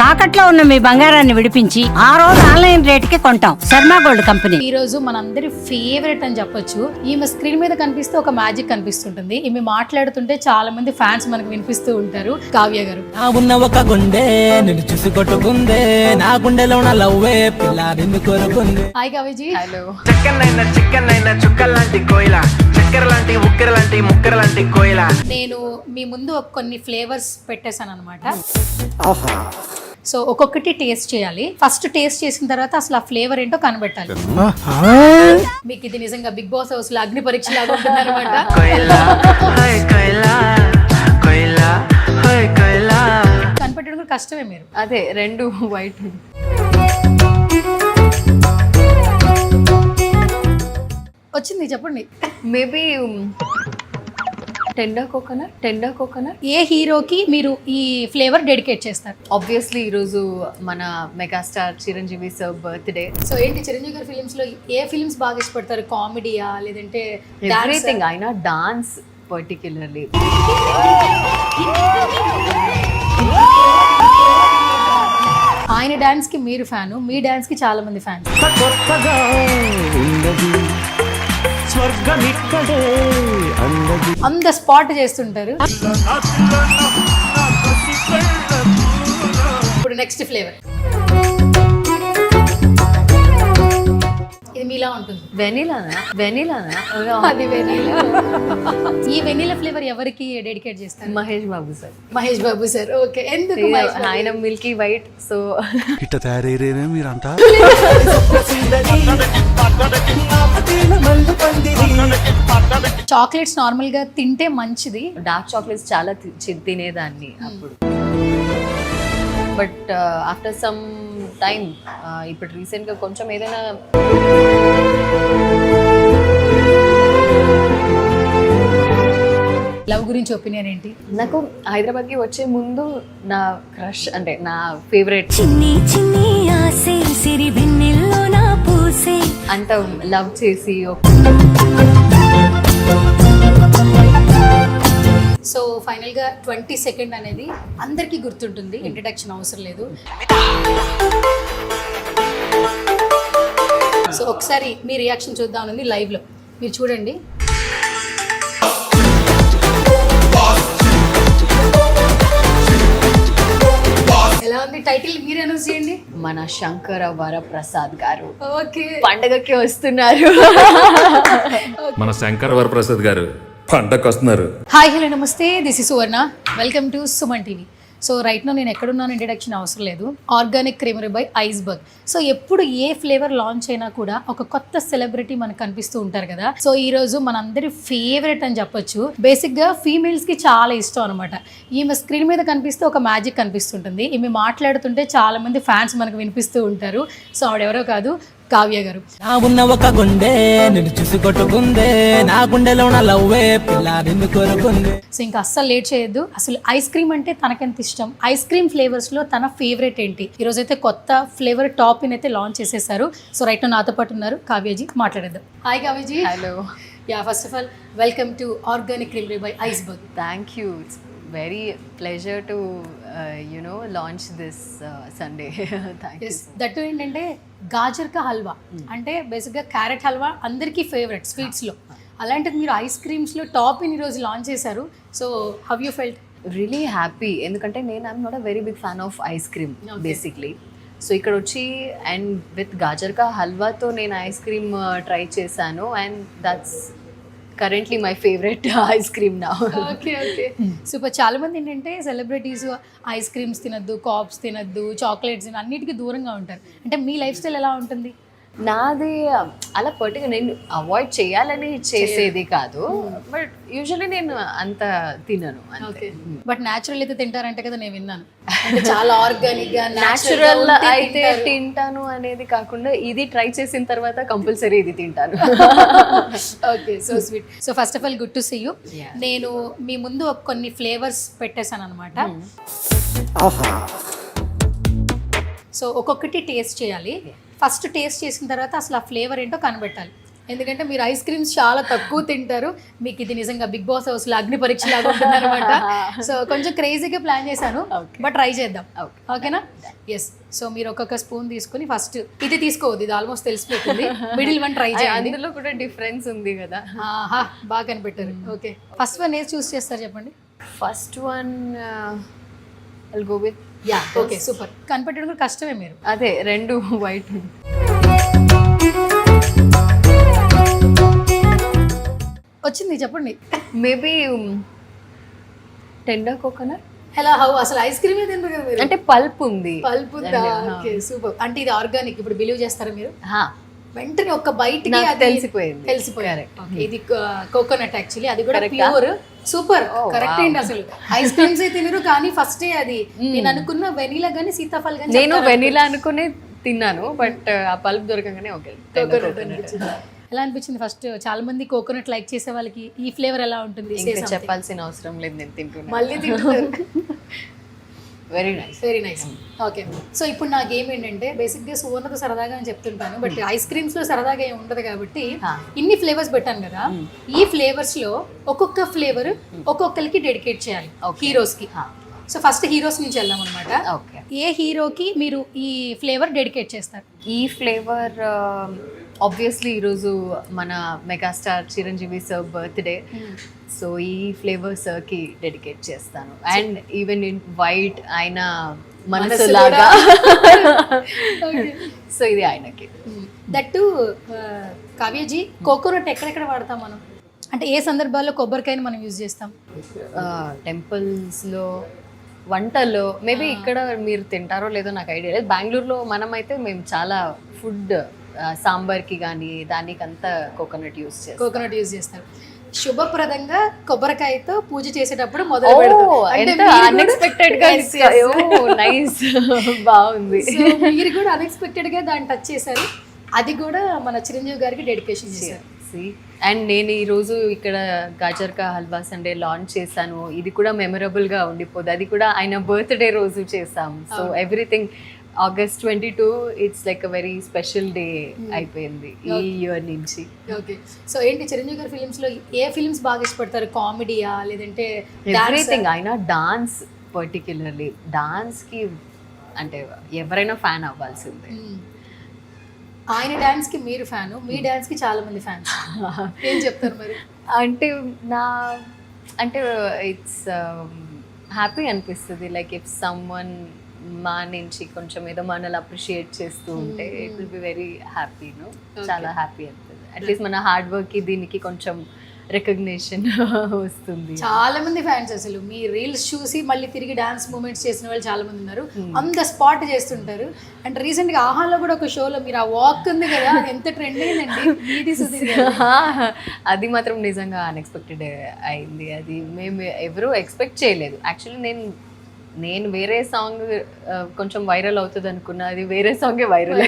తాకట్లో ఉన్న మీ బంగారాన్ని విడిపించి ఆ రోజు ఆన్లైన్ రేటుకి కొంటాం. Sharma gold company. ఈ రోజు మనందరి ఫేవరెట్ అని చెప్పొచ్చు. ఈమె స్క్రీన్ మీద కనిపిస్తే ఒక మ్యాజిక్ కనిపిస్తుంటుంది. ఈమె మాట్లాడుతుంటే చాలా మంది ఫ్యాన్స్ మనకు వినిపిస్తూ ఉంటారు. కావ్య గారు. నా ఉన్న ఒక గుండె నిన్ను చూసి కొట్టుకుందే, నా గుండెలో ఉన్న లవ్వే పిల్ల నిన్ను కోరుకుంది. హాయ్ కావ్యజీ. హలో. చికెన్ చుక్కల్ లాంటి కోయిల, చక్కెర లాంటి ఉక్కెర లాంటి ముక్కెర లాంటి కోయిల. నేను మీ ముందు కొన్ని ఫ్లేవర్స్ పెట్టేశాను అనమాట. సో ఒక్కొక్కటి టేస్ట్ చేయాలి. ఫస్ట్ టేస్ట్ చేసిన తర్వాత అసలు ఆ ఫ్లేవర్ ఏంటో కనబెట్టాలి. మీకు ఇది నిజంగా బిగ్ బాస్ హౌస్ లో అగ్ని పరీక్ష లాగా ఉంటుంది అనమాట. కనిపెట్టడం కూడా కష్టమే. మీరు అదే రెండు వైట్ వచ్చింది చెప్పండి. Maybe tender coconut. ఏ హీరోకి మీరు ఈ ఫ్లేవర్ డెడికేట్ చేస్తారు? ఆబ్వియస్లీ ఈరోజు మన megastar Chiranjeevi sir birthday. So ఏంటి చిరంజీవి గారి ఫిలిమ్స్ లో ఏ ఫిలిమ్స్ బాగా ఇష్టపడతారు? కామెడీయా లేదంటే ఎవ్రీథింగ్. అయినా డాన్స్ పర్టిక్యులర్లీ. ఆయన డాన్స్ కి మీరు ఫ్యాను, మీ డాన్స్ కి చాలా మంది ఫ్యాన్స్. అంత స్పాట్ చేస్తుంటారు. ఇప్పుడు నెక్స్ట్ ఫ్లేవర్ ఇది మీలా ఉంటుంది. వెనీలానా అది వెనీలా. ఈ వెనీలా ఫ్లేవర్ ఎవరికి డెడికేట్ చేస్తారు? Mahesh Babu sir. Mahesh Babu sir. Okay. ఎందుకు? ఆయన మిల్కీ వైట్. సో ఇట్ట తయారయ్యేనే మీరంతా. చాక్లెట్స్ నార్మల్ గా తింటే మంచిది. డార్క్ చాక్లెట్స్ చాలా తినేదాన్ని అప్పుడు. బట్ ఆఫ్టర్ సమ్ టైమ్ ఇప్పుడు రీసెంట్గా కొంచెం ఏదైనా లవ్ గురించి ఒపీనియన్ ఏంటి? నాకు హైదరాబాద్కి వచ్చే ముందు నా క్రష్ అంటే నా ఫేవరెట్ అంత లవ్ చేసి. సో ఫైనల్ గా 22nd అనేది అందరికీ గుర్తుంటుంది. ఇంట్రడక్షన్ అవసరం లేదు. సో ఒకసారి మీ రియాక్షన్ చూద్దామని లైవ్ లో మీరు చూడండి. ఎలా ఉంది? టైటిల్ మీరు అనౌన్స్ చేయండి. మన శంకర వరప్రసాద్ గారు ఓకే పండగకి వస్తున్నారు. మన శంకర్ వరప్రసాద్ గారు పండగకి వస్తున్నారు. హాయ్ హలో నమస్తే, this is Suvarna. Welcome to Suman TV. So right now నేను ఎక్కడున్నాను ఇంట్రడక్షన్ అవసరం లేదు. Organic creamery by Iceberg. So ఎప్పుడు ఏ ఫ్లేవర్ లాంచ్ అయినా కూడా ఒక కొత్త సెలబ్రిటీ మనకు కనిపిస్తూ ఉంటారు కదా. సో ఈ రోజు మనందరి ఫేవరెట్ అని చెప్పొచ్చు. బేసిక్ గా ఫీమేల్స్ కి చాలా ఇష్టం అనమాట. ఈమె స్క్రీన్ మీద కనిపిస్తే ఒక మ్యాజిక్ కనిపిస్తుంటుంది. ఈమె మాట్లాడుతుంటే చాలా మంది ఫ్యాన్స్ మనకు వినిపిస్తూ ఉంటారు. సో ఆవిడెవరో కాదు, కావ్య గారు. నా ఉన్న ఒక గుండె నిన్ను చూసి కొట్టుకుందే, నా గుండెలో ఉన్న లవ్వే పిల్ల నిన్ను కోరుకుంది. సో ఇంకా అస్సలు లేట్ చేయొద్దు. అసలు ఐస్ క్రీమ్ అంటే తనకెంత ఇష్టం, ఐస్ క్రీమ్ ఫ్లేవర్స్ లో తన ఫేవరెట్ ఏంటి, ఈ రోజు అయితే కొత్త ఫ్లేవర్ టాప్ ఇన్ అయితే లాంచ్ చేసేసారు. సో రైట్ నాతో పాటు ఉన్నారు కావ్యజీ. మాట్లాడేద్దాం. Hi Kavyaji. Hello. Yeah, first of all welcome to organic creamery by Iceberg. Thank you. It's very pleasure to launch this Sunday. Thank you. That ఏంటంటే గాజర్ కా హల్వా అంటే బేసిక్గా క్యారెట్ హల్వా అందరికీ ఫేవరెట్ స్వీట్స్లో. అలాంటిది మీరు ఐస్ క్రీమ్స్లో టాప్ ఇన్ ఈరోజు లాంచ్ చేశారు. So how you felt? Really happy. ఎందుకంటే నేను I'm not a very big fan of ice cream basically. So ఇక్కడ వచ్చి అండ్ విత్ గాజర్ కా హల్వాతో నేను ఐస్ క్రీమ్ ట్రై చేశాను and that's currently my favourite ice cream నా. Okay okay super. చాలా మంది ఏంటంటే సెలబ్రిటీస్ ఐస్ క్రీమ్స్ తినద్దు, కాప్స్ తినద్దు, చాక్లెట్స్ అన్నిటికీ దూరంగా ఉంటారు. అంటే మీ లైఫ్ స్టైల్ ఎలా ఉంటుంది? నాది అలా పర్టికులర్ నేను అవాయిడ్ చేయాలని చేసేది కాదు. బట్ యూజువల్లీ నేను అంత తినను. ఓకే. బట్ న్యాచురల్ అయితే తింటారంటే కదా నేను విన్నాను. అంటే చాలా ఆర్గానిక్ గా న్యాచురల్ అయితే తింటాను అనేది కాకుండా ఇది ట్రై చేసిన తర్వాత కంపల్సరీ ఇది తింటాను. Okay, so sweet. So first of all good to see you. నేను మీ ముందు కొన్ని ఫ్లేవర్స్ పెట్టేశాను అనమాట. సో ఒక్కొక్కటి టేస్ట్ చేయాలి. ఫస్ట్ టేస్ట్ చేసిన తర్వాత అసలు ఆ ఫ్లేవర్ ఏంటో కనబెట్టాలి. ఎందుకంటే మీరు ఐస్ క్రీమ్స్ చాలా తక్కువ తింటారు. మీకు ఇది నిజంగా బిగ్ బాస్ హౌస్ లో అగ్ని పరీక్ష లాగా ఉంటుంది అనమాట. సో కొంచెం క్రేజీగా ప్లాన్ చేశాను, బట్ ట్రై చేద్దాం. ఓకేనా? ఎస్. సో మీరు ఒక్కొక్క స్పూన్ తీసుకుని ఫస్ట్ ఇది తీసుకోవద్దు, ఇది ఆల్మోస్ట్ తెలిసిపోతుంది. మిడిల్ వన్ ట్రై చేయండి. అందులో కూడా డిఫరెన్స్ ఉంది కదా. ఆహా, బాగా కనిపెట్టారు. ఓకే, ఫస్ట్ వన్ ఏది చూస్ చేస్తారు చెప్పండి. First one I'll go with yeah, okay, super. కనిపెట్టడం కూడా కష్టమే. మీరు అదే రెండు వైట్. వచ్చింది చెప్పండి. Maybe tender coconut. Hello, how అసలు ఐస్ క్రీమ్ తింటారు కదా మీరు? అంటే పల్ప్ ఉంది. పల్పు ఉందా? Okay, super. అంటే ఇది ఆర్గానిక్. ఇప్పుడు బిలీవ్ చేస్తారా మీరు? హా, వెంటనే ఒక బయటికి నాకు అది తెలిసిపోయింది. తెలిసిపోయారు. ఇది కోకోనట్ యాక్చువల్లీ, అది కూడా ప్యూర్. సూపర్, కరెక్ట్ అండి. అసలు ఐస్ క్రీమ్స్ తినరు కానీ ఫస్ట్ అది నేను అనుకున్న వెనీలా గానీ సీతాఫల్ గానీ. నేను వెనీలా అనుకునే తిన్నాను, బట్ ఆ పల్ప్ దొరకగానే ఓకే. ఎలా అనిపించింది ఫస్ట్? చాలా మంది కోకోనట్ లైక్ చేసే వాళ్ళకి ఈ ఫ్లేవర్ ఎలా ఉంటుంది? ఇంకా చెప్పాల్సిన అవసరం లేదు, నేను తింటున్నాను. మళ్ళీ తింటున్నారు. Very nice, very nice. Okay, so ఇప్పుడు నా గేమ్ ఏంటంటే బేసిక్గా సువర్ణతో సరదాగా అని చెప్తుంటాను, బట్ ఐస్ క్రీమ్స్ లో సరదాగా ఏమి ఉండదు కాబట్టి ఇన్ని ఫ్లేవర్స్ పెట్టాను కదా, ఈ ఫ్లేవర్స్ లో ఒక్కొక్క ఫ్లేవర్ ఒక్కొక్కరికి డెడికేట్ చేయాలి హీరోస్ కి. సో ఫస్ట్ హీరోస్ నుంచి వెళ్దాం అనమాట. ఓకే, ఏ హీరోకి మీరు ఈ ఫ్లేవర్ డెడికేట్ చేస్తారు? ఈ ఫ్లేవర్ ఆబ్వియస్లీ ఈరోజు మన megastar Chiranjeevi sir birthday, so ఈ ఫ్లేవర్ సార్కి డెడికేట్ చేస్తాను. అండ్ ఈవెన్ ఇన్ వైట్ ఆయన మనసులాగా, సో ఇది ఆయనకి. దట్టు కావ్యజీ, కోకోనట్ ఎక్కడెక్కడ వాడతాం మనం? అంటే ఏ సందర్భాల్లో కొబ్బరికాయని మనం యూజ్ చేస్తాం? టెంపుల్స్లో, వంటల్లో. మేబీ ఇక్కడ మీరు తింటారో లేదో నాకు ఐడియా లేదు. బెంగళూరులో మనమైతే మేము చాలా ఫుడ్ సాంబార్కి కానీ దానికంతా కోకోనట్ యూజ్ చేస్తాం. కోకోనట్ యూజ్ చేస్తారు. శుభప్రదంగా కొబ్బరికాయతో పూజ చేసేటప్పుడు మొదలు పెడతాం. అంటే అన్ఎక్స్పెక్టెడ్ గా నైస్, బాగుంది. మీరు కూడా అన్ఎక్స్పెక్టెడ్ గా దాన్ని టచ్ చేశారు. అది కూడా మన చిరంజీవి గారికి డెడికేషన్ చేశారు. అండ్ నేను ఈరోజు ఇక్కడ గాజర్ కా హల్వా సండే లాంచ్ చేశాను. ఇది కూడా మెమరబుల్ గా ఉండిపోదు. అది కూడా ఆయన బర్త్డే రోజు చేసాం. So everything August 22 it's like a very special day అయిపోయింది ఈ ఇయర్ నుంచి. ఓకే, సో ఏంటి చిరంజీవి గారి ఫిలిమ్స్ లో ఏ ఫిలిమ్స్ బాగా ఇష్టపడతారు? కామెడీయా లేదంటే ఎవ్రీథింగ్? ఆయన డాన్స్, పర్టిక్యులర్లీ డాన్స్ కి అంటే ఎవరైనా ఫ్యాన్ అవ్వాల్సిందే. ఆయన డాన్స్ కి మీరు ఫ్యాను, మీ డాన్స్ కి చాలా మంది ఫ్యాన్స్. ఏం చెప్తారు మరి? అంటే ఇట్స్ హ్యాపీ అనిపిస్తుంది. లైక్ ఇఫ్ సమ్వన్ మా నుంచి కొంచెం ఏదో మనల్ని అప్రిషియేట్ చేస్తూ ఉంటే it will be very happy. చాలా హ్యాపీ అనిపిస్తుంది. అట్లీస్ట్ మన హార్డ్ వర్క్ కి దీనికి కొంచెం రికగ్నిషన్ వస్తుంది. చాలా మంది ఫ్యాన్స్ అసలు మీ రీల్స్ చూసి మళ్ళీ తిరిగి డాన్స్ మూమెంట్స్ చేసిన వాళ్ళు చాలా మంది ఉన్నారు. ఆన్ ద స్పాట్ చేస్తుంటారు. అండ్ రీసెంట్ గా ఆహాలో కూడా ఒక షోలో మీరు ఆ వాక్ ఉంది కదా, ఎంత ట్రెండ్ అయిందండి. అది మాత్రం నిజంగా అన్ఎక్స్పెక్టెడ్ అయింది. అది మేము ఎవరూ ఎక్స్పెక్ట్ చేయలేదు. యాక్చువల్లీ నేను వేరే సాంగ్ కొంచెం వైరల్ అవుతుంది అనుకున్నా, అది వేరే సాంగే వైరల్.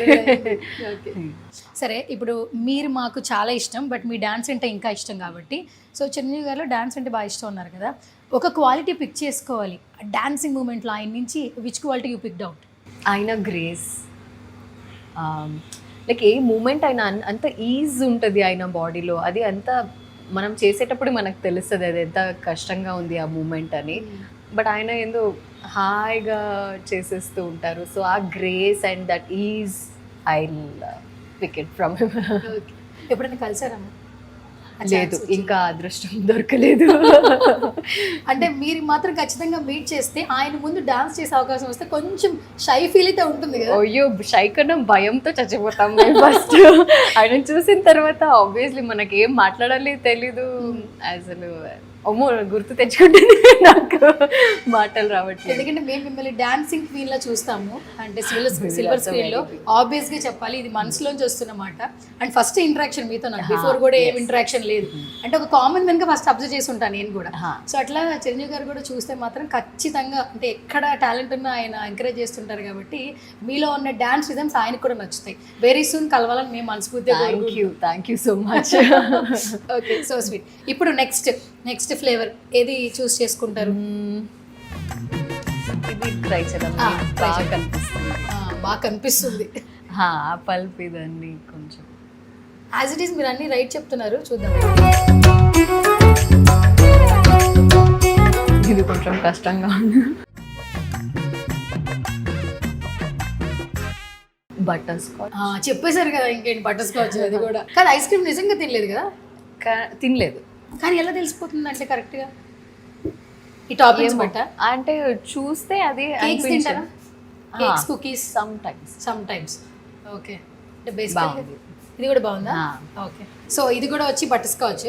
సరే, ఇప్పుడు మీరు మాకు చాలా ఇష్టం, బట్ మీ డాన్స్ అంటే ఇంకా ఇష్టం కాబట్టి, సో చిరంజీవి గారిలో డాన్స్ అంటే బాగా ఇష్టం ఉన్నారు కదా, ఒక క్వాలిటీ పిక్ చేసుకోవాలి డాన్సింగ్ మూమెంట్లో ఆయన నుంచి, which quality you picked out? ఆయన గ్రేస్, లైక్ ఏ మూమెంట్ అయినా అంత ఈజ్ ఉంటుంది ఆయన బాడీలో. అది అంత మనం చేసేటప్పుడు మనకు తెలుస్తుంది అది ఎంత కష్టంగా ఉంది ఆ మూమెంట్ అని. బట్ ఆయన ఏందో హాయిగా చేసేస్తూ ఉంటారు. సో ఆ grace and that is I pick it from him. ఎప్పుడైనా కలిసారమ్మా? లేదు, ఇంకా అదృష్టం దొరకలేదు. అంటే మీరు మాత్రం ఖచ్చితంగా మీట్ చేస్తే ఆయన ముందు డాన్స్ చేసే అవకాశం వస్తే కొంచెం షై ఫీల్ అయితే ఉంటుంది కదా? అయ్యో, షై కన్నా భయంతో చచ్చిపోతాం ఫస్ట్. ఆయన చూసిన తర్వాత ఆబ్వియస్లీ మనకి ఏం మాట్లాడాలి తెలీదు. అసలు అమ్మో, గుర్తు తెచ్చుకుంటుంది నాకు మాటలు రావట్లేదు. ఎందుకంటే మేము మిమ్మల్ని డాన్సింగ్ క్వీన్ లా చూస్తాము. అంటే సిల్వర్ స్క్రీన్ లో ఆబ్వియస్ గా చెప్పాలి, ఇది మనసులోంచి వస్తున్న మాట. అండ్ ఫస్ట్ ఇంటరాక్షన్ మీతో నాకు బిఫోర్ కూడా ఏం ఇంటరాక్షన్ లేదు. అంటే ఒక కామన్ కనుక ఫస్ట్ అబ్జర్వ్ చేసి ఉంటాను నేను కూడా. సో అట్లా చిరంజీవి గారు కూడా చూస్తే మాత్రం ఖచ్చితంగా అంటే ఎక్కడ టాలెంట్ ఉన్నా ఆయన ఎంకరేజ్ చేస్తుంటారు కాబట్టి మీలో ఉన్న డాన్స్ రిథమ్స్ ఆయనకు కూడా నచ్చుతాయి. వెరీ సూన్ కలవాలని మేము మనస్ఫూర్తిగా. Thank you so much. Okay, so sweet. ఇప్పుడు నెక్స్ట్ ఫ్లేవర్ ఏది చూస్ చేసుకుంటారు? ఇది ట్రై చేద్దాం. బాగా కనిపిస్తుంది. బాగా కనిపిస్తుంది. పల్ప్ ఇదండి కొంచెం యాజ్ ఇట్ ఈస్ మీరు అన్ని రైట్ చెప్తున్నారు, చూద్దాం. ఇది కొంచెం కష్టంగా ఉంది. బటర్ స్కాచ్ చెప్పేశారు కదా, ఇంకేంటి బటర్ స్కాచ్ అది కూడా కాదు. ఐస్ క్రీమ్ నిజంగా తినలేదు కదా, తినలేదు. కానీ ఎలా తెలిసిపోతుంది అంటే కరెక్ట్గా ఈ టాపింగ్స్ బట్ట? అంటే చూస్తే అది కేక్స్ తింటారా? Cakes, cookies some times. Times okay, అంటే బేసిక్ బాగుంది. ఇది కూడా బాగుందా? ఓకే, సో ఇది కూడా వచ్చి బటర్ స్కాచ్.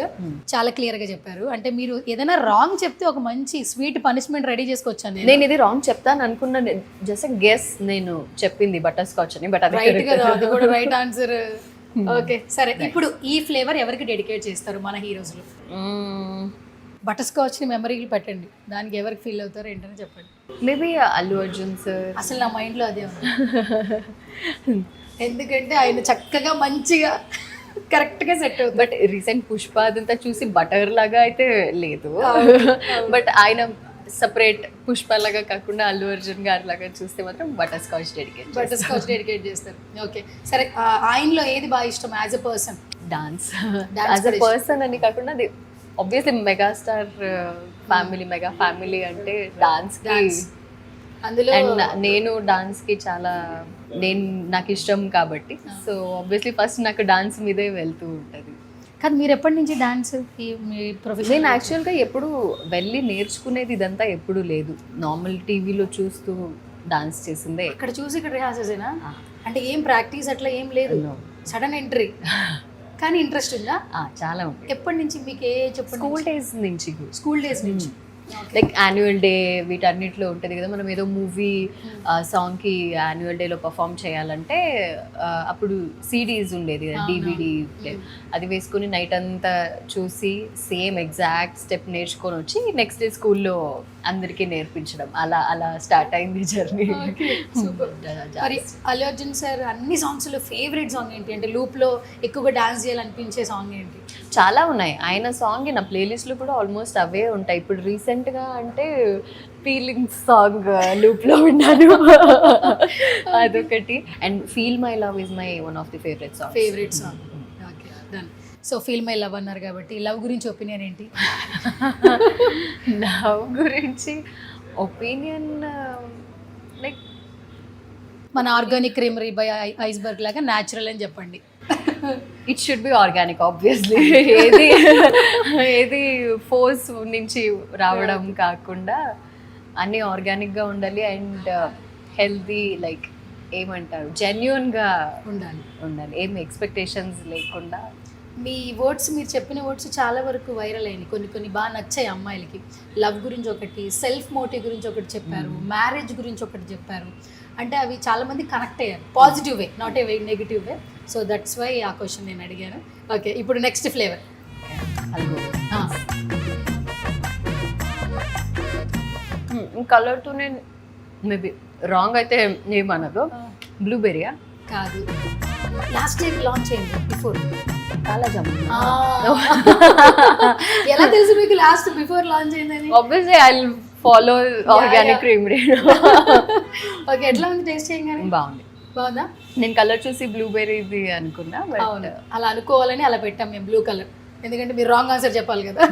చాలా క్లియర్ గా చెప్పారు. అంటే మీరు ఏదైనా రాంగ్ చెప్తే ఒక మంచి స్వీట్ పనిష్మెంట్ రెడీ చేసుకోవచ్చాను. నేను ఇది రాంగ్ చెప్తాను అనుకున్నా, జస్ట్ గెస్ నేను చెప్పింది బటర్ స్కాచ్ అని, బట్ అది రైట్ కదా, అది కూడా రైట్ ఆన్సర్. ఓకే సరే, ఇప్పుడు ఈ ఫ్లేవర్ ఎవరికి డెడికేట్ చేస్తారు మన హీరోస్లో? బటర్ స్కాచ్ ని మెమరీలు పెట్టండి, దానికి ఎవరికి ఫీల్ అవుతారో ఏంటని చెప్పండి. Maybe Allu Arjun sir. అసలు నా మైండ్లో అదే ఉంది. ఎందుకంటే ఆయన చక్కగా మంచిగా కరెక్ట్గా సెట్ అవుతుంది. బట్ రీసెంట్ పుష్ప అదంతా చూసి బటర్ లాగా అయితే లేదు, బట్ ఆయన సపరేట్ పుష్ప లాగా కాకుండా అల్లు అర్జున్ గారి లాగా చూస్తే మాత్రం బటర్ స్కాచ్ డెడికేట్ చేస్తారు. ఓకే సరే, ఆయనలో ఏది బాగా ఇష్టం as a person? Dance. As a person అని కాకుండా అది obviously megastar family, mega family అంటే డాన్స్ అందులో. అండ్ నేను డాన్స్ కి చాలా నాకు ఇష్టం కాబట్టి, సో ఆబ్వియస్లీ ఫస్ట్ నాకు డాన్స్ మీదే వెళ్తూ ఉంటుంది. కాదు, మీరు ఎప్పటి నుంచి డాన్స్ మీ ప్రొఫెషన్? నేను యాక్చువల్గా ఎప్పుడు వెళ్ళి నేర్చుకునేది ఇదంతా ఎప్పుడు లేదు, నార్మల్ టీవీలో చూస్తూ డాన్స్ చేసిందే. ఇక్కడ చూసి ఇక్కడ రిహార్సల్సేనా? అంటే ఏం ప్రాక్టీస్ అట్లా ఏం లేదు, సడన్ ఎంట్రీ. కానీ ఇంట్రెస్ట్ ఉందా? చాలా ఉంది. ఎప్పటి నుంచి మీకు? ఏ చెప్పండి. స్కూల్ డేస్ నుంచి. స్కూల్ డేస్ నుంచి. లైక్ యాన్యువల్ డే వీటన్నిటిలో ఉంటుంది కదా, మనం ఏదో మూవీ సాంగ్కి యాన్యువల్ డేలో పర్ఫామ్ చేయాలంటే అప్పుడు సిడీస్ ఉండేది కదా, DVD ప్లే, అది వేసుకుని నైట్ అంతా చూసి సేమ్ ఎగ్జాక్ట్ స్టెప్ నేర్చుకొని వచ్చి నెక్స్ట్ డే స్కూల్లో అందరికీ నేర్పించడం, అలా స్టార్ట్ అయింది జర్నీ. మరి అల్లు అర్జున్ సార్ అన్ని సాంగ్స్లో ఫేవరెట్ సాంగ్ ఏంటి? అంటే లూప్లో ఎక్కువగా డాన్స్ చేయాలనిపించే సాంగ్ ఏంటి? చాలా ఉన్నాయి. ఆయన సాంగ్ నా ప్లేలిస్ట్లో కూడా ఆల్మోస్ట్ అవే ఉంటాయి. ఇప్పుడు రీసెంట్గా అంటే ఫీలింగ్స్ సాంగ్ లూప్లో ఉన్నాను, అదొకటి. And feel my love is my one of the favourite song. Okay done. So feel my love అన్నారు కాబట్టి లవ్ గురించి ఒపీనియన్ ఏంటి? లవ్ గురించి ఒపీనియన్ లైక్ మన ఆర్గానిక్ క్రీమరీ బై ఐస్బర్గ్ లాగా న్యాచురల్ అని చెప్పండి. It should be organic obviously. ఏది ఫోర్స్ నుంచి రావడం కాకుండా అన్నీ ఆర్గానిక్గా ఉండాలి. అండ్ హెల్తీ, లైక్ ఏమంటారు, జెన్యున్గా ఉండాలి, ఏం ఎక్స్పెక్టేషన్స్ లేకుండా. మీ వర్డ్స్, మీరు చెప్పిన వర్డ్స్ చాలా వరకు వైరల్ అయినాయి, కొన్ని బాగా నచ్చాయి అమ్మాయిలకి. లవ్ గురించి ఒకటి, సెల్ఫ్ మోటివ్ గురించి ఒకటి చెప్పారు, మ్యారేజ్ గురించి ఒకటి చెప్పారు. అంటే అవి చాలామంది కనెక్ట్ అయ్యారు, positive way, not a negative way. So that's why ఆ క్వశ్చన్ నేను అడిగాను. ఓకే, ఇప్పుడు నెక్స్ట్ ఫ్లేవర్. కలర్తోనే మేబీ రాంగ్ అయితే ఏమనదు. బ్లూబెర్రీయా? కాదు, లాస్ట్ ఇయర్ లాంచ్ అయింది, బిఫోర్. కాలాజామున్. ఎలా తెలుసు మీకు లాస్ట్ బిఫోర్ లాంచ్ అయిందని? Obviously I will follow organic creamery. Okay, ఎట్లా ఉంది టేస్ట్ చేయగానే? బాగుందా? నేను కలర్ చూసి బ్లూబెర్రీది అనుకున్నా. అవును, అలా అనుకోవాలని అలా పెట్టాం మేము బ్లూ కలర్, ఎందుకంటే మీరు రాంగ్ ఆన్సర్ చెప్పాలి కదా.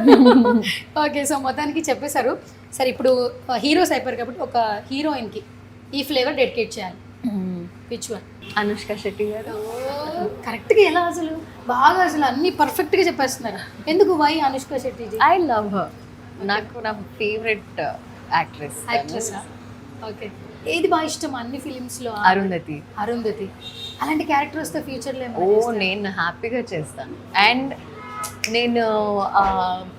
ఓకే, సో మొత్తానికి చెప్పేశారు. సరే, ఇప్పుడు హీరోస్ అయిపోయారు కాబట్టి ఒక హీరోయిన్కి ఈ ఫ్లేవర్ డెడికేట్ చేయాలి. Which one? అనుష్క శెట్టి గారు. కరెక్ట్గా ఎలా అసలు బాగా అసలు అన్ని పర్ఫెక్ట్గా చెప్పేస్తున్నారు. ఎందుకు? Why Anushka Shetty? I love her. నాకు నా ఫేవరెట్ యాక్ట్రెస్. ఓకే, ఏది బాగా ఇష్టం అన్ని ఫిలిమ్స్లో? అరుంధతి. అలాంటి క్యారెక్టర్ వస్తే ఫ్యూచర్లో నేను హ్యాపీగా చేస్తాను. అండ్ నేను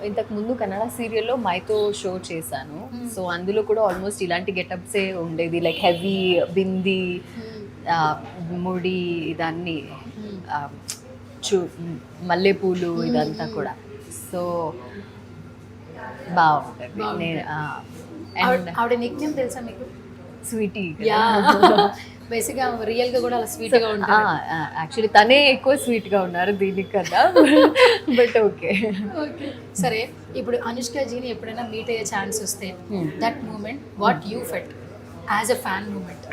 ఇంతకు ముందు కన్నడ సీరియల్లో మైతో షో చేశాను. సో అందులో కూడా ఆల్మోస్ట్ ఇలాంటి గెటప్సే ఉండేది, లైక్ హెవీ బింది, ముడి, ఇదన్నీ మల్లెపూలు, ఇదంతా కూడా. సో బాగుంటుంది. ఆవిడ నిక్నేమ్ తెలుసా మీకు? స్వీటీ. బేసిక్గా రియల్గా కూడా అలా స్వీట్గా ఉంటారు. యాక్చువల్లీ తనే ఎక్కువ స్వీట్గా ఉన్నారు దీనికన్నా, బట్ ఓకే. సరే, ఇప్పుడు అనుష్క జీని ఎప్పుడైనా మీట్ అయ్యే ఛాన్స్ వస్తే that moment what you felt as a fan moment?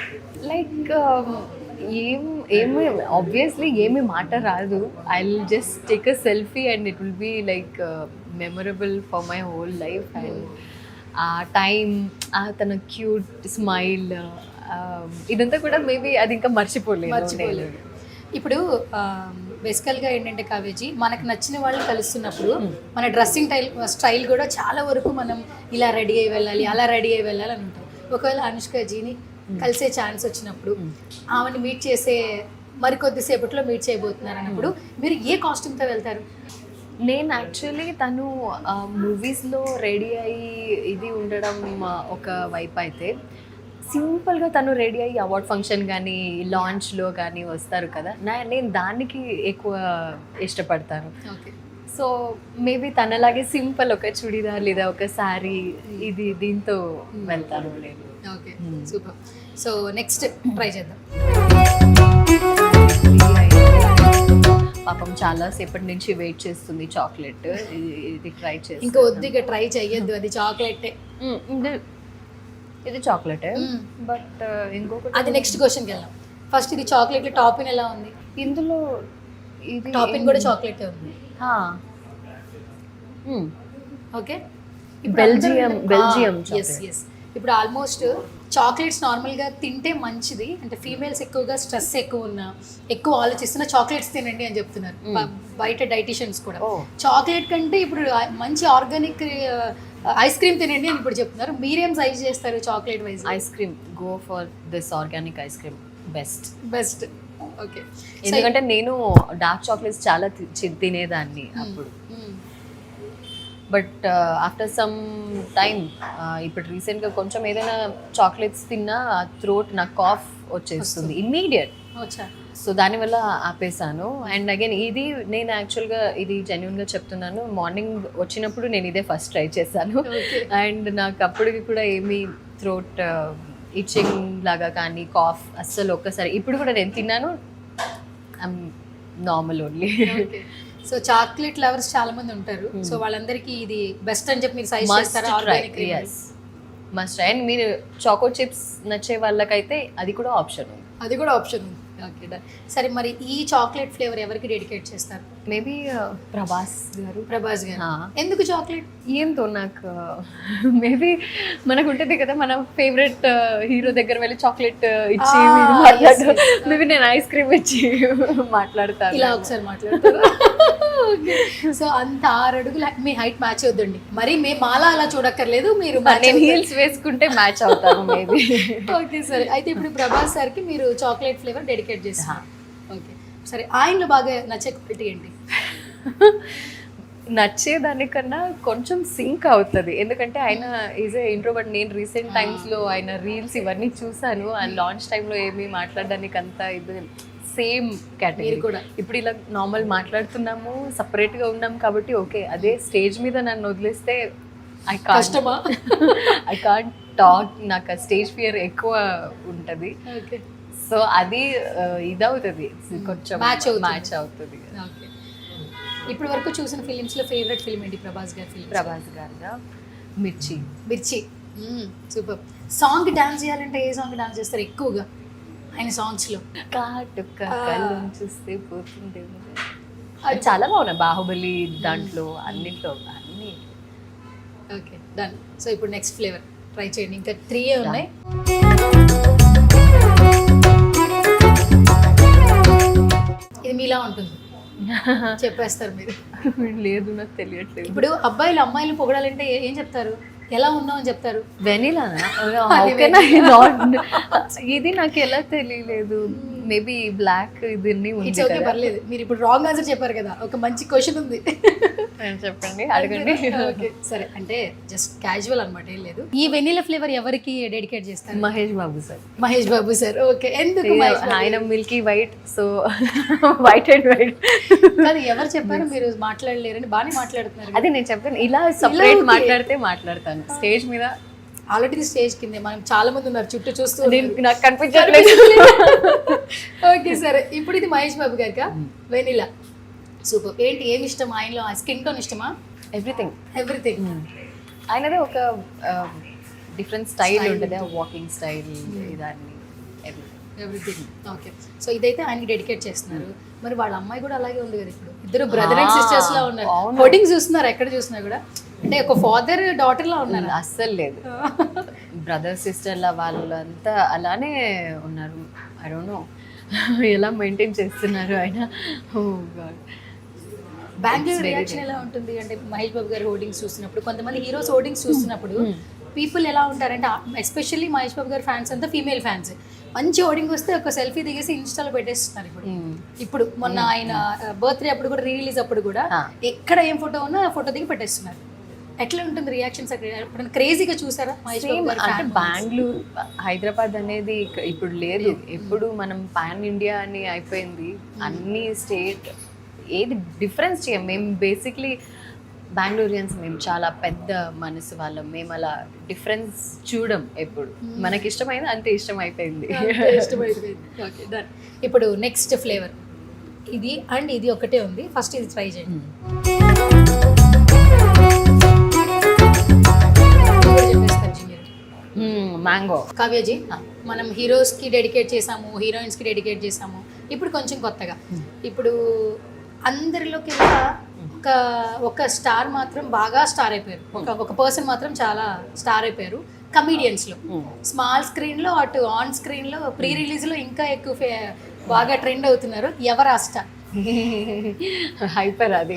Like ఏమి ఆబ్వియస్లీ ఏమి మాట రాదు. I will just take a selfie and it will be like memorable for my whole life. And ఆ టైం, తన cute smile, ఇదంతా కూడా maybe అది ఇంకా మర్చిపోలేదు. ఇప్పుడు బేసికల్గా ఏంటంటే కావేజీ, మనకు నచ్చిన వాళ్ళు కలుస్తున్నప్పుడు మన డ్రెస్సింగ్ స్టైల్ కూడా చాలా వరకు మనం ఇలా రెడీ అయ్యి వెళ్ళాలి, అలా రెడీ అయ్యి వెళ్ళాలి అని ఉంటాం. ఒకవేళ అనుష్కజీని కలిసే ఛాన్స్ వచ్చినప్పుడు, ఆమెను మీట్ చేసే మరికొద్దిసేపట్లో మీట్ చేయబోతున్నారు అన్నప్పుడు మీరు ఏ కాస్ట్యూమ్తో వెళ్తారు? నేను యాక్చువల్లీ తను మూవీస్లో రెడీ అయ్యి ఇది ఉండడం ఒక వైపు అయితే, సింపుల్గా తను రెడీ అయ్యి అవార్డ్ ఫంక్షన్ కానీ లాంచ్లో కానీ వస్తారు కదా, నేను దానికి ఎక్కువ ఇష్టపడతాను. ఓకే. సో మేబీ తనలాగే సింపుల్ ఒక చుడిదార్ లేదా ఒక శారీ దీంతో వెళ్తాను నేను. Okay, super. So next try చేద్దాం. పాపం చాలా సేపటి నుంచి వెయిట్ చేస్తుంది చాక్లెట్, ఇది ట్రై చేసి. ఇంకా వద్దు, ఇక ట్రై చెయ్యొద్దు, అది చాక్లెటే. ఇది చాక్లెటే, బట్ ఇంకొకటి అది నెక్స్ట్ క్వశ్చన్కి వెళ్దాం. ఫస్ట్ ఇది చాక్లెట్ టాపిన్ ఎలా ఉంది? ఇందులో ఇది టాపిన్ కూడా చాక్లెటే ఉంది. ఓకే. Belgium yes yes. ఇప్పుడు ఆల్మోస్ట్ చాక్లెట్స్ నార్మల్గా తింటే మంచిది అంటే, ఫీమేల్స్ ఎక్కువగా స్ట్రెస్ ఎక్కువ ఉన్నా, ఎక్కువ ఆలోచిస్తున్నా చాక్లెట్స్ తినండి అని చెప్తున్నారు బయట డైటీషియన్స్ కూడా. చాక్లెట్ కంటే ఇప్పుడు మంచి ఆర్గానిక్ ఐస్ క్రీమ్ తినండి అని ఇప్పుడు చెప్తున్నారు. మీరేం సజెస్ట్ చేస్తారు chocolate wise? Ice cream, go for this organic ice cream, best. Okay. ఎందుకంటే నేను డార్క్ చాక్లెట్స్ చాలా తినేదాన్ని అప్పుడు, బట్ ఆఫ్టర్ సమ్ టైమ్ ఇప్పుడు రీసెంట్గా కొంచెం ఏదైనా చాక్లెట్స్ తిన్నా థ్రోట్ నాకు కాఫ్ వచ్చేస్తుంది ఇమ్మీడియట్. సో దానివల్ల ఆపేసాను. అండ్ అగైన్ ఇది నేను యాక్చువల్గా ఇది జెన్యున్గా చెప్తున్నాను, మార్నింగ్ వచ్చినప్పుడు నేను ఇదే ఫస్ట్ ట్రై చేశాను. అండ్ నాకు అప్పటికి కూడా ఏమీ థ్రోట్ ఇచ్చింగ్ లాగా కానీ కాఫ్ అస్సలు ఒక్కసారి, ఇప్పుడు కూడా నేను తిన్నాను, I'm normal only. So chocolate lovers చాలా మంది ఉంటారు, సో వాళ్ళందరికీ ఇది బెస్ట్ అని చెప్పి మీరు సజెస్ట్ చేస్తారా? Organic must try. అండ్ మీరు చాకో చిప్స్ నచ్చే వాళ్ళకైతే అది కూడా ఆప్షన్ ఉంది. Okay, done. సరే, మరి ఈ చాక్లెట్ ఫ్లేవర్ ఎవరికి డెడికేట్ చేస్తారు? మేబీ ప్రభాస్ గారు. ఎందుకు చాక్లెట్? ఏంతో నాకు మేబీ మనకు ఉంటుంది కదా, మన ఫేవరెట్ హీరో దగ్గర వెళ్ళి చాక్లెట్ ఇచ్చి మాట్లాడతారు. మేబీ నేను ఐస్ క్రీమ్ ఇచ్చి మాట్లాడతాను. ఇలా ఒకసారి మాట్లాడతారు. సో అంత 6 అడుగులు మీ హైట్ మ్యాచ్ అవుతుంది. మరి మేము మాలా అలా చూడక్కర్లేదు, మీరు హీల్స్ వేసుకుంటే మ్యాచ్ అవుతాను మేబీ. ఓకే, సరే. అయితే ఇప్పుడు ప్రభాస్ సార్కి మీరు చాక్లెట్ ఫ్లేవర్ డెడికేట్ చేస్తారు. ఓకే, సరే. ఆయనలో బాగా నచ్చే క్వాలిటీ ఏంటి? నచ్చేదానికన్నా కొంచెం సింక్ అవుతుంది, ఎందుకంటే ఆయన ఈజ్ ఏ ఇంట్రోవర్ట్. నేను రీసెంట్ టైమ్స్లో ఆయన రీల్స్ ఇవన్నీ చూసాను, ఆయన లాంచ్ టైంలో ఏమీ మాట్లాడడానికి అంతా ఇది సేమ్ కేటగిరీ కూడా. ఇప్పుడు ఇలా నార్మల్ మాట్లాడుతున్నాము, సపరేట్గా ఉన్నాం కాబట్టి ఓకే. అదే స్టేజ్ మీద నన్ను వదిలేస్తే ఐ కాంట్ టాక్, నాకు స్టేజ్ ఫియర్ ఎక్కువ ఉంటుంది. ఓకే. సో అది ఇదవుతుంది, కొంచెం మ్యాచ్ అవుతుంది. ఓకే. ఇప్పటి వరకు చూసిన ఫిలిమ్స్లో ఫేవరెట్ ఫిల్మ్ ఏంటి ప్రభాస్ గారి ఫిల్మ్? ప్రభాస్ గారిగా మిర్చి. సూపర్. సాంగ్ డాన్స్ చేయాలంటే ఏ సాంగ్ డాన్స్ చేస్తారు ఎక్కువగా ఆయన సాంగ్స్లో? కాటుక కళ్ళు చూస్తే పోతుంది, అది చాలా బాగున్నాయి. బాహుబలి దాంట్లో అన్నిట్లో అన్ని. Okay, done. సో ఇప్పుడు నెక్స్ట్ ఫ్లేవర్ ట్రై చేయండి. ఇంకా 3 ఉన్నాయి. ఇది మీలా ఉంటుంది, చెప్పేస్తారు మీరు. లేదు, నాకు తెలియట్లేదు. ఇప్పుడు అబ్బాయిలు అమ్మాయిలు పొగడాలంటే ఏం చెప్తారు? ఎలా ఉన్నావు అని చెప్తారు. వెనిలానా? ఇది నాకు ఎలా తెలియలేదు. మేబీ బ్లాక్ ఇది ఇట్స్ ఓకే, పర్లేదు. మీరు ఇప్పుడు రాంగ్ ఆన్సర్ చెప్పారు కదా, ఒక మంచి క్వశ్చన్ ఉంది. చెప్పండి, అడగండి. ఓకే, సరే. అంటే జస్ట్ క్యాజువల్ అనమాట, ఏం లేదు. ఈ వెనిలా ఫ్లేవర్ ఎవరికి డెడికేట్ చేస్తారు? మహేష్ బాబు సార్. ఓకే, ఎందుకు? ఆయన Milky white, so white and white. కాదు, ఎవరు చెప్పారు మీరు మాట్లాడలేరని? బాగానే మాట్లాడుతున్నారు. అదే నేను చెప్పాను, ఇలా సపరేట్ మాట్లాడితే మాట్లాడతాను. స్టేజ్ మీద ఆల్రెడీ స్టేజ్ కింద మనం చాలా మంది ఉన్నారు చుట్టూ చూస్తూ, నాకు కనిపించట్లేదు. ఓకే, సరే. ఇప్పుడు ఇది మహేష్ బాబు గారికా వెనిలా? సూపర్. ఏంటి, ఏమి ఇష్టం ఆయనలో? స్కిన్ టోన్ ఇష్టమా? ఎవ్రీథింగ్. ఆయనదే ఒక డిఫరెంట్ స్టైల్ ఉంటుంది, వాకింగ్ స్టైల్, ఇదాన్ని. ఎవ్రీథింగ్. ఓకే, సో ఇదైతే ఆయనకి డెడికేట్ చేస్తున్నారు. మరి వాళ్ళ అమ్మాయి కూడా అలాగే ఉంది కదా ఇప్పుడు, ఇద్దరు బ్రదర్ అండ్ సిస్టర్స్ లా ఉన్నారు. హోర్డింగ్స్ చూస్తున్నారు ఎక్కడ చూసినా కూడా, అంటే ఒక ఫాదర్ డాటర్ లా ఉన్నారు. అస్సలు లేదు, బ్రదర్ సిస్టర్ల వాళ్ళంతా అలానే ఉన్నారు. ఐ డోంట్ నో ఎలా మెయింటైన్ చేస్తున్నారు ఆయన. ఓ గాడ్. బెంగళూరు రియాక్షన్ ఎలా ఉంటుంది అంటే మహేష్ బాబు గారి హోర్డింగ్స్ చూసినప్పుడు, కొంతమంది హీరోస్ హోర్డింగ్స్ చూస్తున్నప్పుడు పీపుల్ ఎలా ఉంటారంటే, ఎస్పెషల్లీ మహేష్ బాబు గారి ఫ్యాన్స్ అంతా ఫీమేల్ ఫ్యాన్స్, మంచి హోర్డింగ్ వస్తే ఒక సెల్ఫీ దిగేసి ఇన్స్టాలో పెట్టేస్తున్నారు. ఇప్పుడు మొన్న ఆయన బర్త్డే అప్పుడు కూడా, రీ రిలీజ్ అప్పుడు కూడా ఎక్కడ ఏం ఫోటో ఉన్నా ఆ ఫోటో దిగి పెట్టేస్తున్నారు. ఎట్లా ఉంటుంది రియాక్షన్స్ అక్కడ? క్రేజీగా చూసారా మహేష్ బాబు గారి అంటే బెంగళూరు, హైదరాబాద్ అనేది ఇప్పుడు లేదు. ఎప్పుడు మనం పాన్ ఇండియా అని అయిపోయింది, అన్ని స్టేట్ ఏది డిఫరెన్స్ చేయం. మేము బేసిక్లీ బెంగళూరియన్స్, మేము చాలా పెద్ద మనసు వాళ్ళం. మేము అలా డిఫరెన్స్ చూడం ఎప్పుడు. మనకి ఇష్టమైంది అంతే ఇష్టం అయిపోయింది. Okay, done. ఇప్పుడు నెక్స్ట్ ఫ్లేవర్ ఇది అండ్ ఇది ఒకటే ఉంది. ఫస్ట్ ఇది ట్రై చేయండి. మ్యాంగో. కావ్యజీ, మనం హీరోస్కి డెడికేట్ చేసాము, హీరోయిన్స్కి డెడికేట్ చేసాము. ఇప్పుడు కొంచెం కొత్తగా, ఇప్పుడు అందరిలోకి ఒక స్టార్ మాత్రం బాగా స్టార్ అయిపోయారు, ఒక పర్సన్ మాత్రం చాలా స్టార్ అయిపోయారు కమీడియన్స్లో. స్మాల్ స్క్రీన్లో అటు ఆన్ స్క్రీన్లో ప్రీ రిలీజ్లో ఇంకా ఎక్కువ బాగా ట్రెండ్ అవుతున్నారు. ఎవరు ఆ స్టార్? హైపర్ అది.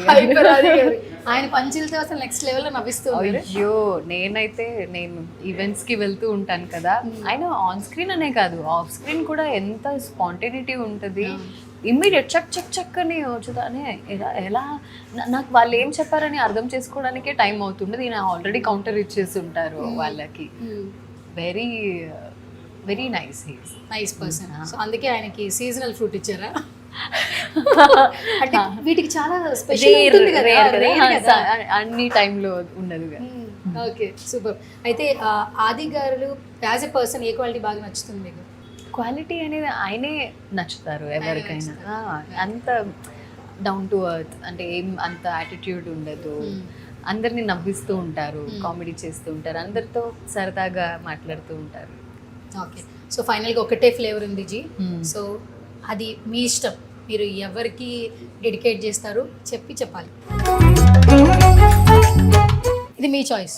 ఆయన పంచులతో అసలు నెక్స్ట్ లెవెల్లో నవ్విస్తూ ఉన్నారు. అయ్యో, నేను ఈవెంట్స్ కి వెళ్తూ ఉంటాను కదా, ఆయన ఆన్ స్క్రీన్ అనే కాదు ఆఫ్ స్క్రీన్ కూడా ఎంత స్పాంటేనిటీ ఉంటుంది. ఇమ్మీడియట్ చక్ చక్ చక్ అని వచ్చుతానే ఎలా నాకు వాళ్ళు ఏం చెప్పారని అర్థం చేసుకోవడానికే టైం అవుతుండదు. ఈయన ఆల్రెడీ కౌంటర్ ఇచ్చేసి ఉంటారు వాళ్ళకి. Very very nice person. So అందుకే ఆయనకి సీజనల్ ఫ్రూట్ ఇచ్చారా? అంటే వీటికి చాలా స్పెషల్ అన్ని టైంలో ఉండదు. Okay, super. అయితే ఆది గారు as a person A quality బాగా నచ్చుతుంది మీకు? క్వాలిటీ అనేది ఆయనే నచ్చుతారు ఎవరికైనా. అంత డౌన్ టు ఎర్త్, అంటే ఏం అంత యాటిట్యూడ్ ఉండదు. అందరినీ నవ్విస్తూ ఉంటారు, కామెడీ చేస్తూ ఉంటారు, అందరితో సరదాగా మాట్లాడుతూ ఉంటారు. ఓకే, సో ఫైనల్గా ఒకటే ఫ్లేవర్ ఉంది జీ. సో అది మీ ఇష్టం, మీరు ఎవరికి డెడికేట్ చేస్తారు చెప్పాలి. ఇది మీ చాయిస్.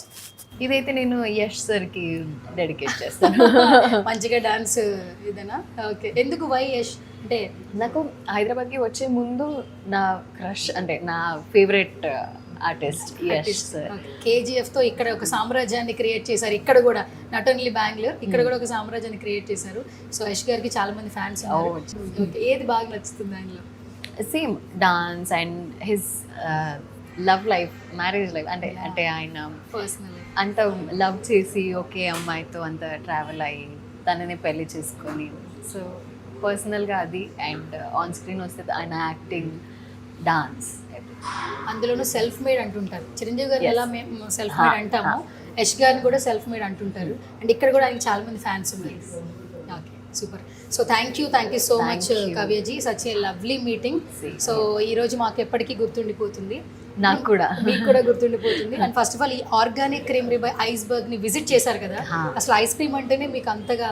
ఇదైతే నేను యష్ సార్కి డెడికేట్ చేస్తాను. మంచిగా డాన్స్ ఇదేనా? ఓకే, ఎందుకు వై యష్? అంటే నాకు హైదరాబాద్కి వచ్చే ముందు నా క్రష్, అంటే నా ఫేవరెట్ ఆర్టిస్ట్ యష్ సార్. కేజీఎఫ్తో ఇక్కడ ఒక సామ్రాజ్యాన్ని క్రియేట్ చేశారు. ఇక్కడ కూడా నాట్ ఓన్లీ బెంగళూరు, ఇక్కడ కూడా ఒక సామ్రాజ్యాన్ని క్రియేట్ చేశారు. సో యష్ గారికి చాలా మంది ఫ్యాన్స్ ఉన్నారు. ఏది బాగా నచ్చుతుంది ఆయనలో? Same dance and his love life, marriage life. అంటే ఆయన పర్సనల్ అంత లవ్ చేసి ఒకే అమ్మాయితో అంత ట్రావెల్ అయ్యి తనని పెళ్లి చేసుకొని, సో పర్సనల్గా అది. అండ్ ఆన్ స్క్రీన్ వస్తే ఆయన యాక్టింగ్, డాన్స్, అందులోనూ సెల్ఫ్ మేడ్ అంటుంటారు. చిరంజీవి గారు ఎలా మేము సెల్ఫ్ మేడ్ అంటామో, యష్ గారిని కూడా సెల్ఫ్ మేడ్ అంటుంటారు. అండ్ ఇక్కడ కూడా ఆయనకి చాలా మంది ఫ్యాన్స్ ఉన్నారు. Okay, super. So thank you so much Kavyaji, such a lovely meeting. So ఈరోజు మాకు ఎప్పటికీ గుర్తుండిపోతుంది, నాకు కూడా, మీకు కూడా గుర్తుండిపోతుంది. అండ్ ఫస్ట్ ఆఫ్ ఆల్ ఈ ఆర్గానిక్ క్రీమరీ బై ఐస్బర్గ్ ని విజిట్ చేశారు కదా, అసలు ఐస్ క్రీమ్ అంటేనే మీకు అంతగా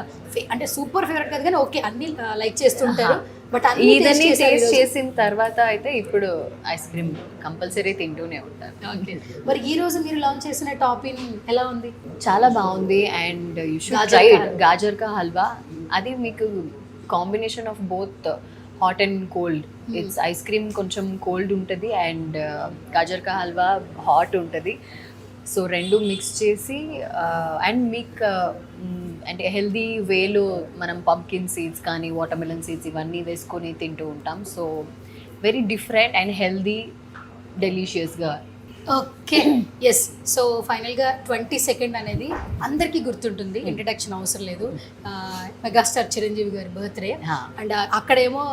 అంటే సూపర్ ఫేవరెట్ కదా, కానీ ఓకే అన్ని లైక్ చేస్తుంటారు. బట్ ఇదన్నీ టేస్ట్ చేసిన తర్వాత అయితే ఇప్పుడు ఐస్ క్రీమ్ కంపల్సరీ తింటూనే ఉంటారు. ఓకే, మరి ఈ రోజు మీరు లాంచ్ చేసిన టాపిన్ ఎలా ఉంది? చాలా బాగుంది. And you should try it. Gajar ka halwa, అది మీకు combination of both hot and cold. It's ice cream కొంచెం కోల్డ్ ఉంటుంది అండ్ గాజర్ కా హల్వా హాట్ ఉంటుంది. సో రెండు మిక్స్ చేసి అండ్ మీకు అంటే హెల్దీ వేలో మనం పంకిన్ సీడ్స్ కానీ వాటర్మెలన్ సీడ్స్ ఇవన్నీ వేసుకొని తింటూ ఉంటాం. So very different and healthy, డెలిషియస్గా. Okay, yes. సో ఫైనల్గా 22nd అనేది అందరికీ గుర్తుంటుంది, ఇంట్రడక్షన్ అవసరం లేదు. మెగాస్టార్ చిరంజీవి గారి బర్త్డే. అండ్ అక్కడేమో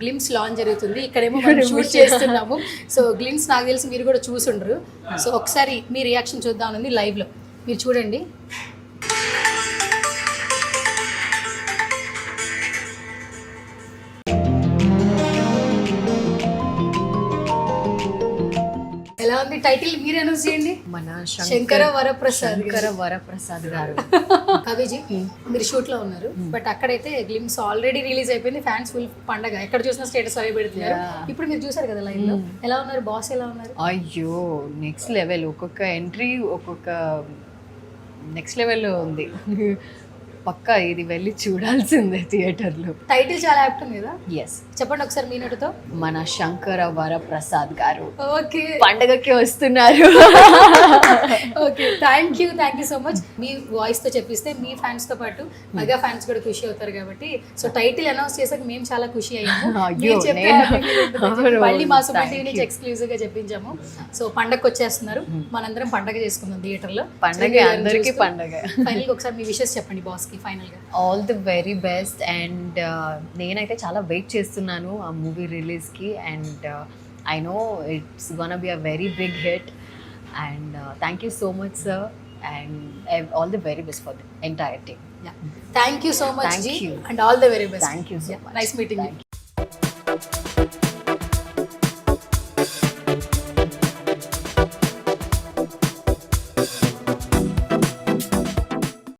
గ్లిమ్స్ లాంచ్ జరుగుతుంది, ఇక్కడేమో మనం షూట్ చేస్తున్నాము. సో గ్లిమ్స్ నాకు తెలిసి మీరు కూడా చూసుండ్రు. సో ఒకసారి మీ రియాక్షన్ చూద్దామని లైవ్లో మీరు చూడండి. ఎలా ఉంది టైటిల్? మీరు అనౌన్స్ చేయండి. మన శంకర వరప్రసాద్ గారు. శంకర వరప్రసాద్ గారు. కవిజీ మీరు షూట్ లో ఉన్నారు బట్ అక్కడైతే గ్లిమ్స్ ఆల్రెడీ రిలీజ్ అయిపోయింది, ఫ్యాన్స్ ఫుల్ పండగ, ఎక్కడ చూసినా స్టేటస్ అవి పెడుతున్నారు. ఇప్పుడు మీరు చూసారు కదా లైవ్ లో, ఎలా ఉన్నారు బాస్, ఎలా ఉన్నారు? అయ్యో నెక్స్ట్ లెవెల్, ఒక్కొక్క ఎంట్రీ ఒక్కొక్క నెక్స్ట్ లెవెల్లో ఉంది. పక్కా ఇది వెళ్ళి చూడాల్సిందే థియేటర్లో. టైటిల్ చాలా యాప్ట్ ఉంది కదా, ఎస్, చెప్పండి ఒకసారి మీ నటుతో. మన శంకర వరప్రసాద్ గారు ఓకే పండగకి వస్తున్నారు. Okay, thank you so much. Me voice తో చెప్పిస్తే మీ ఫ్యాన్స్ తో పాటు మెగా ఫ్యాన్స్ కూడా ఖుషి అవుతారు కాబట్టి, సో టైటిల్ అనౌన్స్ చేసాక మేము చాలా ఖుషి అయ్యాము. అయ్యో, మీరు చెప్తే నేను- happy feel ఉంటుందని చెప్పి అవును, మళ్ళీ మా సుమన్ thank టీవీ నుంచి you. ఎక్స్క్లూజివ్ గా చెప్పించాము. సో పండగకి వచ్చేస్తున్నారు, మనందరం పండగ చేసుకుందాం థియేటర్ లో. పండగ అందరికీ పండగ. ఫైనల్ ఒకసారి మీ విషెస్ చెప్పండి బాస్ కి ఫైనల్ గా. All the very best. And నేనైతే చాలా వెయిట్ చేస్తున్నాను ఆ మూవీ రిలీజ్కి. And I know it's gonna be a very big hit. And thank you so much sir, and all the very best for the entire team. Thank you so much Thank ji, you. And all the very best. Thank you so much. Nice meeting.